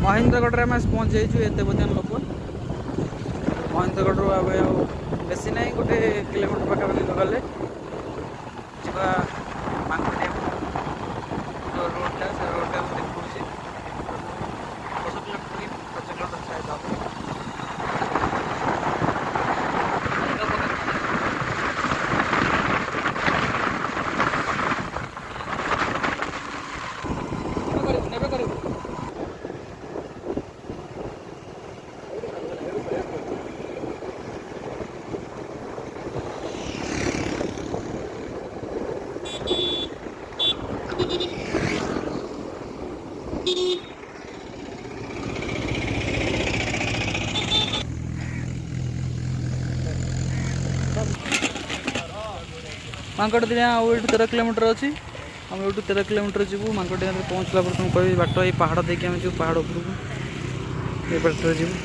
महेन्द्रगढ़ में पहुँच जाइए एत बजान लोक महेन्द्रगढ़ बेसी ना गोटे किलोमीटर पाखापाखि गले मांगटिया जो रोडटा से रोडटा देखा 10 किलोमीटर कि 5 किलोमीटर शायद हम मांकटिया ये 13 किलोमीटर अच्छी आम ये 13 किलोमीटर जीवु मांकटिया पहुँचला पर तुम कह बाट ये पहाड़ देखिए आम जो पहाड़ उपरको ये बाट जीव